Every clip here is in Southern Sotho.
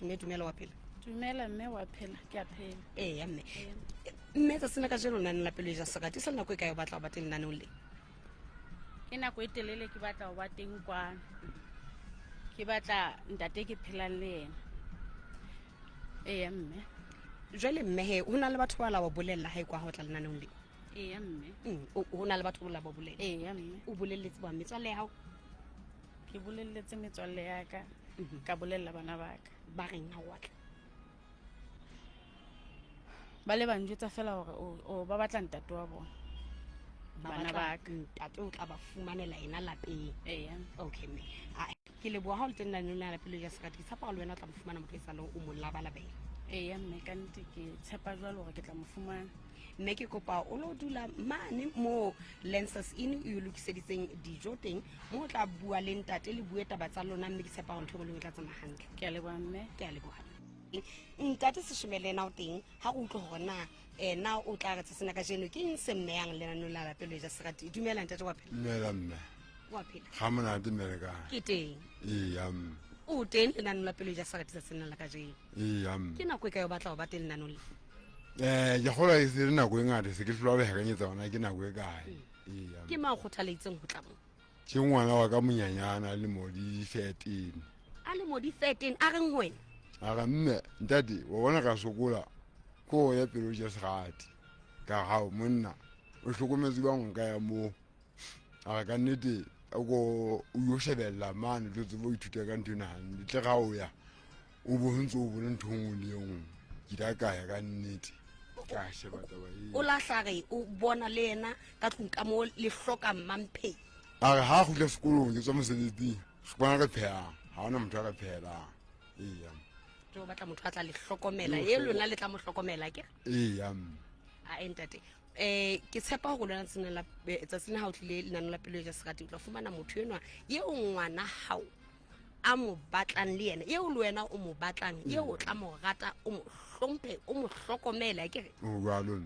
mme dumela wa phela Dumela mme wa phela ke a phela. ya mme mme tsa sena ka jeno nna la pelo ja sakati sa nako e ka yo batla ba teng nna le Ke nako e telele ke batla ho ba teng kwa. Ke batla ntate ke phelang le yena. Mme. jwale mme he hona le batho ba la wa bolella ha e kwa ho tla lena le Mme. hona le batho ba la ba bolella Mme. o bolelletse ba metswalle ya hao Ke bolelletse metswalle ya ka ka bolella bana ba ka. ba reng ha wa tla Ba le ba njwetsa fela hore o ba batla ntate wa bona. Bana ba ka. ntate o tla ba fumanela ena lapeng okay mme ke leboha ha o le teng nna la pelo ja sakati ke tsapa le wena o tla mo fumana motho e sa le o mo labalabela Mme ka nnete ke tshepa jwalo hore ke tla mo fumana. mme ke kopa o lo dula mane mo Lancers Inn o lokiseditseng dijo teng mo tla bua le ntate le bue taba tsa lona mme ke tshepa hore ntho e le tla tsamaya hantle Ke a leboha mme. ke a leboha ntate se shemele na o teng ha go utlwe hore na o tla re tsena ka jeno ke eng se mmeyang le nna la pelo ja sakati dumela ntate wa phela Dumela mme. wa phela Ga monate mme ka. ke teng Mme. o teng le nna la pelo ja sakati sa tsena la ka jeno Mme. ke nako e ka yo batla ho ba teng nna le Ya gola e se nako e ngata se ke hlola ba hekanyetsa ona ke nako e kae. ke ma kgothaletseng ho tla mo Ke ngwana wa ka monyanyana le modi 13. a le mo di 13 a reng wena Aga mme ntate wa bona ka sokola ko ya pelo ja sagati. Ka ha monna o hlokometse ba nka ya mo. Aga ka nnete go o yo shebella mane le tse bo ithuta ka ntona hantle tle ga o ya o bo ntse o bona nthong le yong ke da ka ya ka nnete ka sheba taba o la hlare o bona le yena ka tlung ka mo le hloka mamphe aga ha go tla sekolong ke tswa mosebetsing se bona re pheha ha ona motho a re phehela jo batla motho a tla le hlokomela e lona le tla mo hlokomela ke a entate ke tshepa go lona tsena la tsatsina ha o tlile lenano la pelo ja sakati o tla fumana motho enwa ye o ngwana hao a mo batlang le yena ye o le wena o mo batlang ye o tla mo rata o mo hlomphe o mo hlokomela ke re o jwalo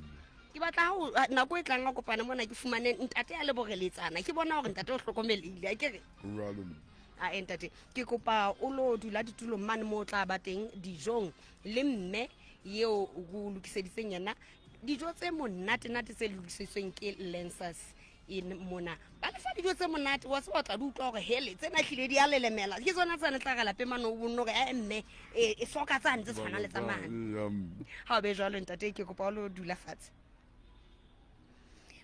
ke batla ho nako e tlang a kopana mona ke fumane ntate a le boreletsana ke bona hore ntate o hlokomelehile ke re o jwalo a entate ke kopa o lo dula ditulong mane mo tla ba teng dijong le mme yeo go lokiseditseng yana dijo tse monate tse lokisitsweng ke Lancers in mona ba le fa dijo tse monate wa se wa tla di utlwa hore hele tsena hlile di a lelemela ke tsona tsane tla gala pe mano o bonno re mme e soka tsane tse tshwana le tsamane ha o be jwalo ntate ke kopa o lo dula fatshe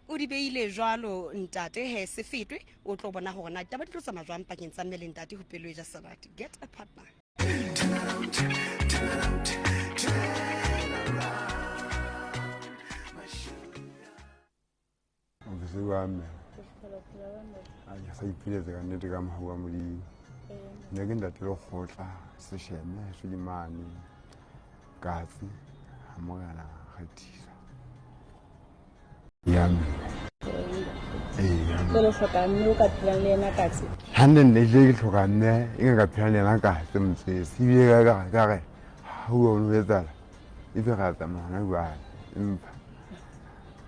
o di beile jwalo ntate he se fetwe o tlo bona hore na taba di tlo tsamaya jwang pakeng tsa mme le ntate ho pelo ja salad get a partner se wa mme a sa ipiletse ka nnete ka mahua modimo ne ke ntate le khotla se sheme se di mane katsi ha mogala khathisa ya mme Lo hloka mme o ka phelang le yena katse. hande ne je ke hloka mme e ka phelang le yena katse mtse se bile ka re ha o lo etsa e be ga tsa mona jwa empa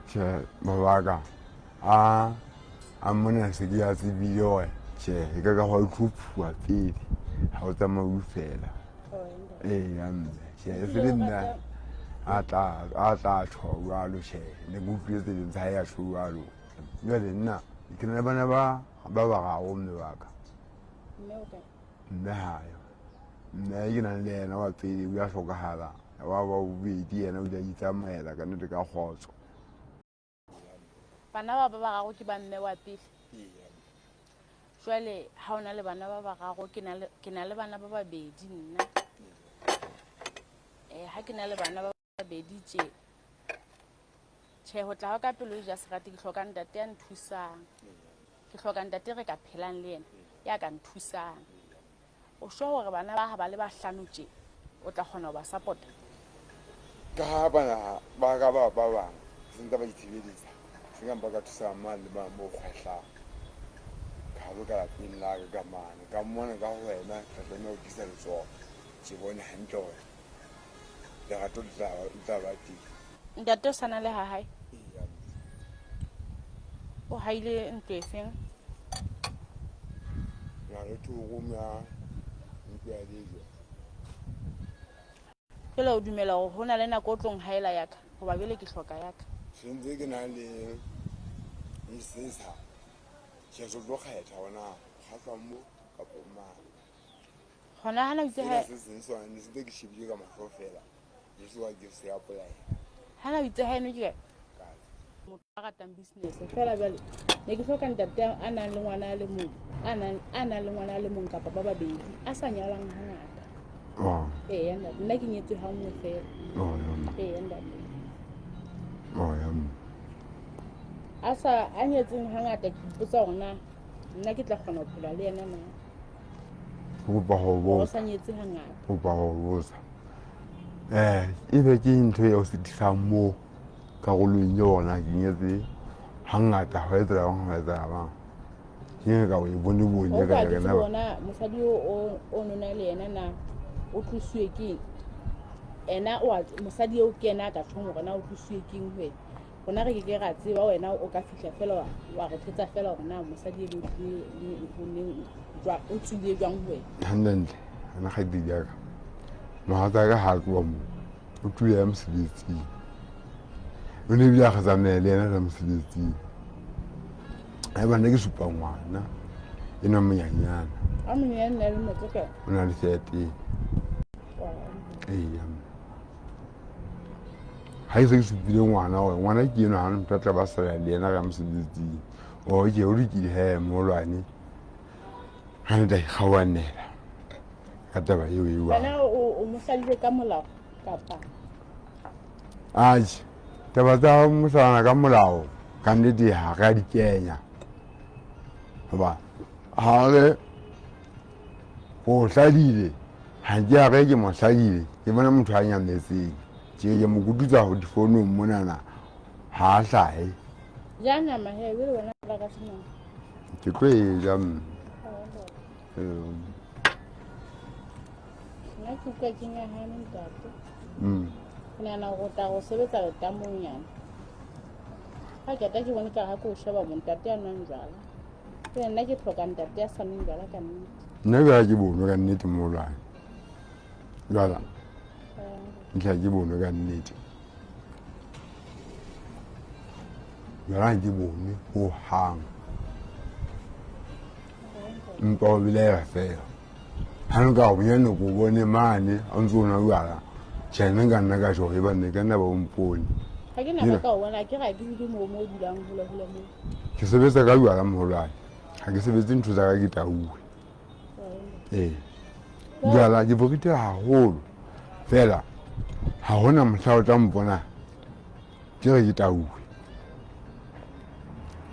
che babaga a mona se ke ya tsebile che e ka ga ho tlhupwa pele ha o tsamaya fela ya mme che se le nna a tla tshwa lo che ne go fietse le tsa ya tshwa lo jwale nna ke na bana ba ga o mme wa ka mme hayo mme ke na le yena wa pele o ya hlokahala wa bobedi yena o ja itsamela ka nnete ka khotso Bana ba gago ke ba mme wa pele. Jwale ha ona le bana ba gago ke na le bana ba babedi nna. Ha ke na le bana ba babedi tje ho tla ka pelo ja serati ke hloka ntate ya nthusang. Ke hloka ntate re ka phelang le yena ya ka nthusang. O sho hore bana ba ha ba le bahlano tje o tla kgona ho ba support. ka bana ba ga ba bang sentse ba itshebedisa se ka ka thusa mane le ba mo khwehla ka bo ka pin la ga mane ka mona ka ho wena ka tsena o disa le tsona ke bone hantle hore le ga tla ba ti Ntate o sana le ha hae. O haile ntwe feng? ya le tu go mya ntwa le jo Jwale o dumela hore ho na le nako o tlong haela ya ka hoba jwale ke hloka ya ka. Sentse ke na le mosesa ke so tlo kgetha ona kgatlwa mo kapo mang Hona hana itse ha se seng sona ne se ke shebile ka mahlo fela le se wa ke se apply hana itse ha eno ke motho a ratang business fela jwale ne ke hloka ntate a nang le ngwana a le mong a nang le ngwana a le mong kapa ba babedi a sa nyalang hangata. Eya ntate nna ke nyetswe ha nngwe fela. Eya ntate a sa a nyetseng hangata ke ipotsa hore na nna ke tla kgona ho phela le yena na go ba o sa nyetse hangata. go ba go bosa e be ke ntho ya o se disang mo karolong yona ke nyetse hangata ho etsa bang ho etsa bang ke ka o bone bone ka ke bona mosadi o nona le yena na o tloswe ke ena o mosadi o ke ena ka tshong hore na o tloswe ke ngwe bona re ke ra tseba wena o ka fihla fela wa re thetsa fela hore na mosadi le jwa o tsile jwang hwe hantle ana ga di jaaka mahata ka ha tloa mo o tule ya mosebetsi o ne bia ga zamele ena ka mosebetsi ai bana ke supa ngwana ena monyanyana a monyanyana le motsoka o na le 13 ha e se ke supile ngwana hore ngwana ke eno ha ntata ba sa le ena ka mosebetsi o ke o di he molwane ha ne dai khawanela ka taba eo e wa bana o mosadile ka molao kapa aje taba tsa mosana ka molao ka nnete ha ka di kenya ba ha re o hladile ha ja re ke mo hladile ke bona motho a nyametseng ke mo gudutsa ho di phone mona na ha hlae jana mahebe wena ba ka sena ke tlo e jam na ke ka kenya ha ntate nna na go ta go sebetsa le tamonyana ha ke ta ke bona ka ha ko sheba mo ntate a nang jala ke nna ke tlhoka ntate a sa nang jala ka nnete nna ga ke bono ka nnete molwane jala ntlha ke bono ka nnete jala ke bono ho hang mpa o bile fela ha nka o bone go bone mane a ntsona jala tshena ka nna ka jo e ba ne ka nna ba mpone ha ke na ka o bona ke ga ke di mo dulang hole mo ke sebetsa ka jala molwane ha ke sebetse ntho tsa ka ke tauwe jala ke bogite haholo fela ha hona mohla o tla mpona ke re ke tauwe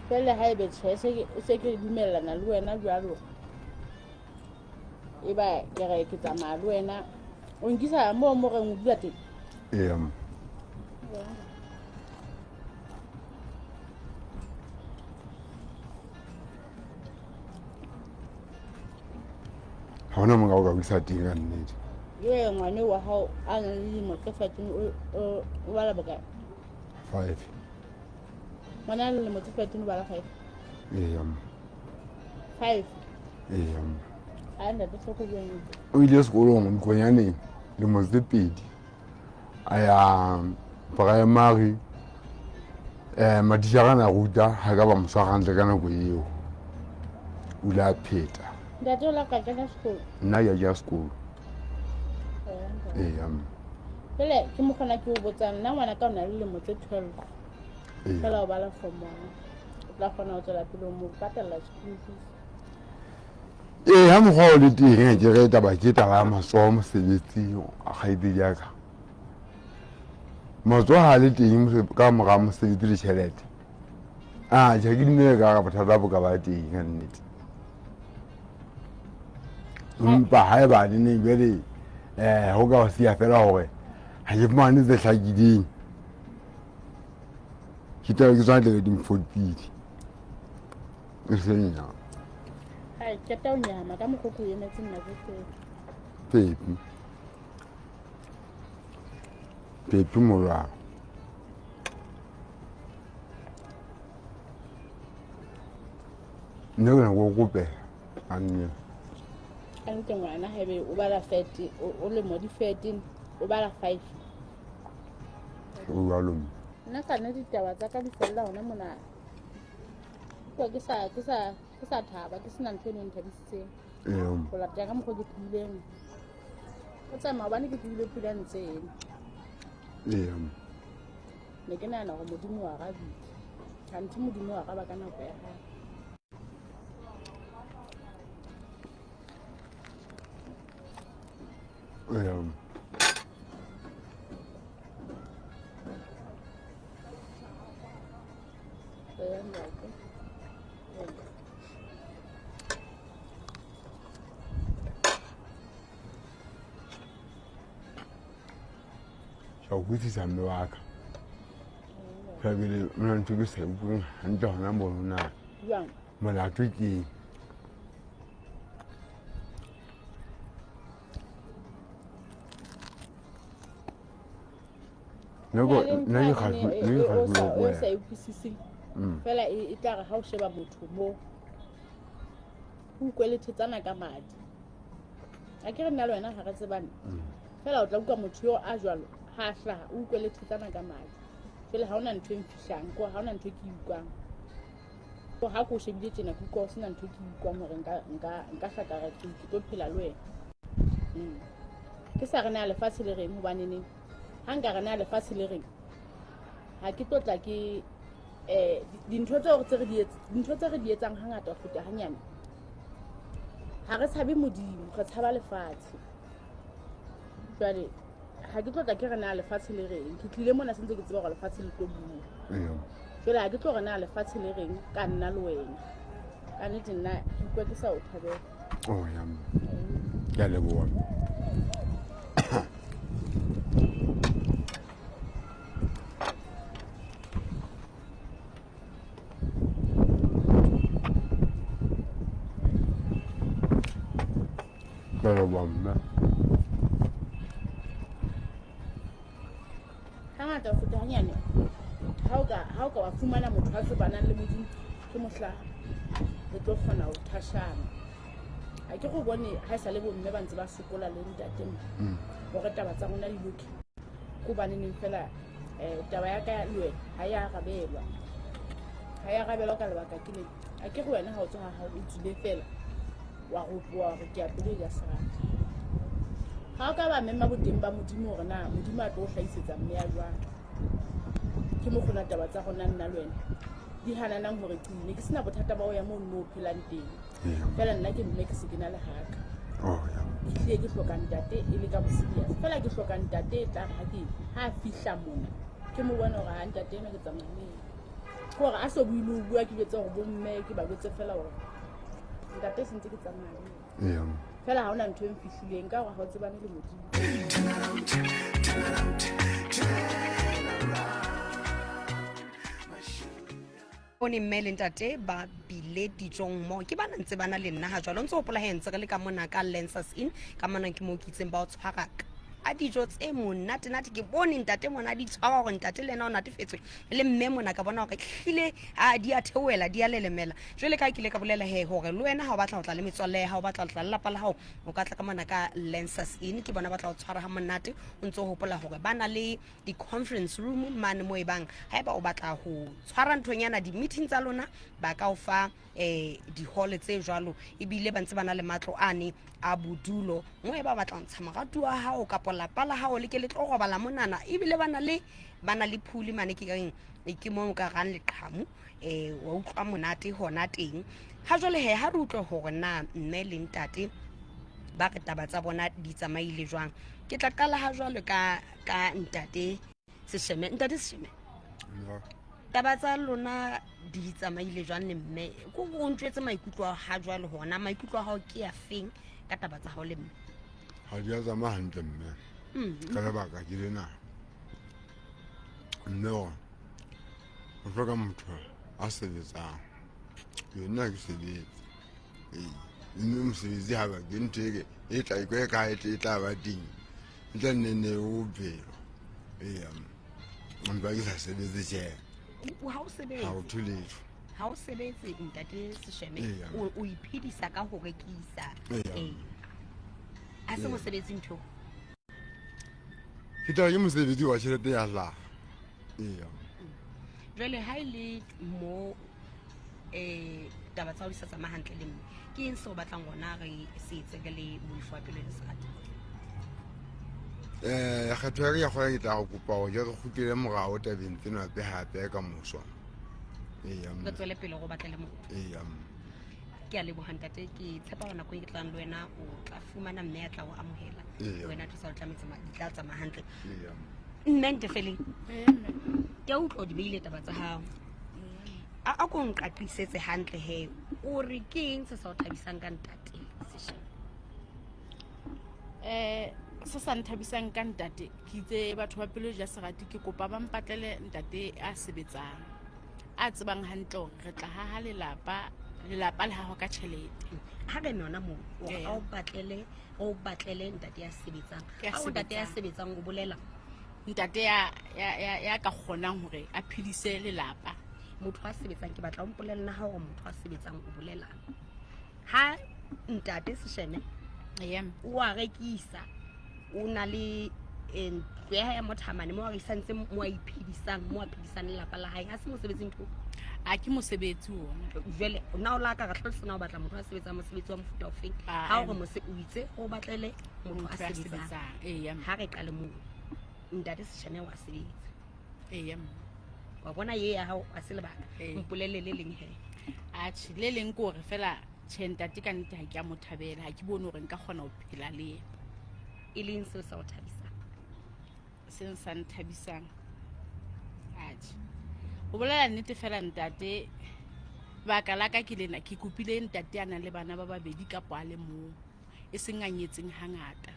fela ha ebe se ke dumellana le wena jwalo e ba ke re ke tsamaya le wena o nkisa mo re o dula teng ha hona mo ka bisa teng ka nnete ye ngwane wa hao a nang le mo tsefateng o bala baka 5 ngwana le mo tsefateng o bala 5 5 a nda tse go beng o ile sekolong mokonyane le mo tse pedi a ya primary madijara na ruta ha ka ba moswagantle ka nako eo o la pheta ntate o la ka kena sekolo nna ya ja sekolo fela ke mo kgona ke o botsana nna ngwana ka o na le mo tse 12 fela o bala form 1 o tla kgona ho tswela pele mo patala school fees ha mokgwa o le teng ke re taba ke taba ya matsoho mosebetsing a gaedi jaka matsoho ha le teng ka mora mosebetsi le tjhelete ja ke dumele ka bothata bo ka ba teng ka nnete mpa ha e ba di ne jwale ho ka sia fela hore ha ke fumane tse hlakileng ke tla ke tswa le di mfotile e senya hai ke ta o nyama ka mokoko e metse nna ke pepi molwa ne go go gope anne anke ngwana hebe o bala 30 o le mo di 13 o bala 5 o jalo nna ka nne ditaba tsa ka di fella hona mona ke sa thaba ke sena ntho e neng thabisitseng go latela ka mokgwa ke phileng o tsamaya hobane ke phile phila ntse ne ke nahana gore modimo wa rabile kante modimo wa raba ka nako ya gae Sa utlwisisa mme wa ka Fabile mona ntho ke sa utlweng hantle hona bona jwang molato ke o sa utlwisising fela e tla re ha o sheba motho mo o utlwelethetsana ka madi a ke re nna le wena ga re tsebane fela o tla utlwa motho yo a jwalo ha hlaha o utlwelethetsana ka madi fela ha ona ntho e mfihlang ko ha ona ntho e ke utlwang ko ha ko shebile tjena ke utlwa sena ntho e ke utlwang hore nka hlaka ke tlo phela le wena ke sa re na lefatshe le reng hobane ne ha nka re na lefatshe le reng ha ke tlotla ke dintho tse re di etsang hangata ho feta hanyane ha re tshabe modimo re tshaba lefatshe jwale ha ke tlotla ke re na lefatshe le reng ke tlile mona sentse ke tseba gore lefatshe le tlo bua jwale ha ke tlo re na lefatshe le reng ka nna le wena ka nnete nna ke utlwa ke sa o thabela ke a leboha mme hangata ho feta hanyane ha o ka wa fumana motho a tsebanang le modimo ke mohla le tlo kgona ho thashana ha ke go bone ha sa le bomme ba ntse ba sokola le ntate hore taba tsa rona di loke go bane neng fela taba ya ka le wena ha ya rabelwa ka lebaka ke le a ke go wena ha o tswa ha o tsile fela wa go bua re ke a pele ya serata ha o ka ba memma boteng ba modimo hore na modimo a tlo hlahisetsa mme ya jwang ke mo gona taba tsa rona nna le wena di hananang hore tsine ke sena bothata ba o ya mo mo phelang teng fela nna ke mme ke se ke na le haka ke hloka ntate e le ka bosiya fela ke hloka ntate tla ha fihla mona ke mo bona hore ha ntate ena ke tsamaya gore a so buile bua ke betse gore bomme ke ba betse fela hore ntate sentse ke tsamaya fela ha ona ntho e mfihlileng ka gore ha o tsebane le modimo bone mme le ntate ba bile dijong mo ke bana ntse bana le nna ha jwalo ntse o pola he ntse re le ka mona ka Lancers Inn ka mona ke mo ke itseng ba o tshwara a dijo tse monate ke bone ntate mona di tshwara gore ntate le ena o natefetswe le mme mona ka bona gore hlile a di a theoela di a lelemela jwale ka kile ka bolela he hore le wena ha o batla ho tla le metswalle ha o batla ho tla lelapa la hao o ka tla ka mona ka Lancers Inn ke bona batla ho tshwara ha monate o ntse o hopola hore bana le di conference room mane mo e bang ha eba o batla ho tshwara nthonyana di meeting tsa lona ba ka o fa di hall tse jwalo ebile ba ntse bana le matlo ane a bodulo mo e ba batla ntsha maratu a hao ka lapa la hao le ke le tlo robala monana ebile bana le phuli mane ke reng ke mo ka ran leqhamu wa utlwa monate hona teng ha jwale he ha re utlwe hore na mme le ntate ba re taba tsa bona di tsamaile jwang ke tla qala ha jwale ka ntate Sesheme taba tsa lona di tsamaile jwang le mme go go ntwetse maikutlo ha jwale hona maikutlo a hao ke ya feng ka taba tsa hao le mme ha di a tsamaya hantle mme ka lebaka ke lena mme o hloka motho a sebetsang yona ke sebetsa mme mosebetsi ha ba ke ntho e tla ikwe ka e tla ba ding e tla nne o belo ba ke sa sebetse tje ha o thuletho ha o sebetse ntate Sesheme o iphedisa ka ho rekisa a se mo sebetsi ntho ke tla ke mosebetsi wa tšhelete ya hlaga ee jwale ha e le mo taba tsa ho di sa tsamaya hantle le mme ke eng seo batlang gona re se etse ke le moifo wa pelo le serati kgetho ya ke ya kgona ke tla go kopa go ke re gotile morago tabeng tseno tse gape ka moso ee re tswele pele go batlele motho ee ke a lebogang tate ke tshepa go nako e ke tlang le wena o tla fumana mme a tla go amogela Ee. wena thusa o tlametse di tla tsamaya hantle ee mme ntefeleng ke a utlwa o di beile taba tsa gago a ko nqaqisetse hantle he o re ke eng se sa o thabisang ka ntate Seshego? se sa nthabisang ka ntate ke itse batho ba pelo ja serati ke kopa ba mpatlele ntate a sebetsang a tsebang hantle hore re tla haha lelapa le haho ka tjhelete ha re nona moo o Ee. a o batlele ntate ya sebetsang Ya ha o ntate ya sebetsang. sebetsang o bolela ntate ya ka kgonang hore a phedise lelapa. motho a sebetsang ke batla o mpolella ha o motho a sebetsang o bolela ha ntate Seshene o a rekisa o na le ntlo ya hae ya mothamane mo a isantse mo a iphedisang mo a phedisang lelapa la hae ha se mosebetsing ntho a ke mosebetsi ona jwale na o la ka tlhalosana o batla motho a sebetsang mosebetsi wa mofuta ofeng ha o re o itse o batlele motho a sebetsang ha re qale moo ntate Seshane wa sebetsa wa bona ye ya hao a se lebaka Ee. mpolelle le leng he atjhe le leng ke hore fela tjhe ntate ka nnete ha ke a mo thabela ha ke bone hore nka kgona ho phela le yena e leng seo sa o thabisang seng sa nthabisang atjhe ho bolela nnete fela ntate baka la ka ke lena ke kopile ntate a nang le bana ba babedi kapo a le mong e seng a nyetseng hangata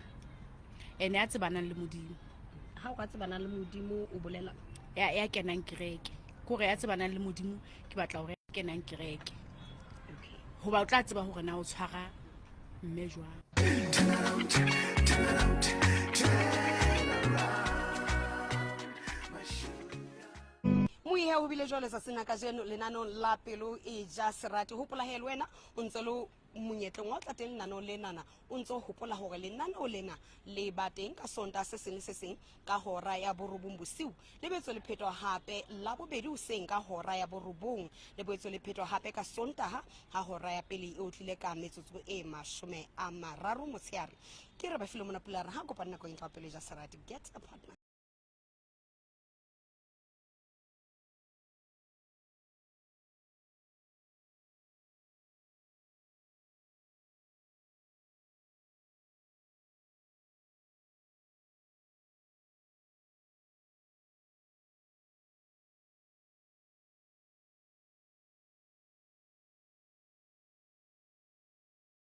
ene a tsebanang le modimo ha o ka tsebana le modimo o bolela ya kenang kereke kore ya tsebanang le modimo ke batla hore ya kenang kereke okay hoba o tla tseba hore na o tshwara mme jwang moihe o bile jwale sa sena ka jeno lenanong la pelo e ja serati hopola he le wena o ntse le monyetleng wa o tla teng lenanong lenana o ntse o hopola hore lenaneo lena le ba teng ka sonta se seng le se seng ka hora ya borobong bosiu le boetse le phetwa hape la bobedi hoseng ka hora ya borobong le boetse le phetwa hape ka sontaha ha hora ya pele e o tlile ka metsotso e 30 motsheare ke re ba file mona pulara ha kopana nako e ntwa pelo e ja serati get a partner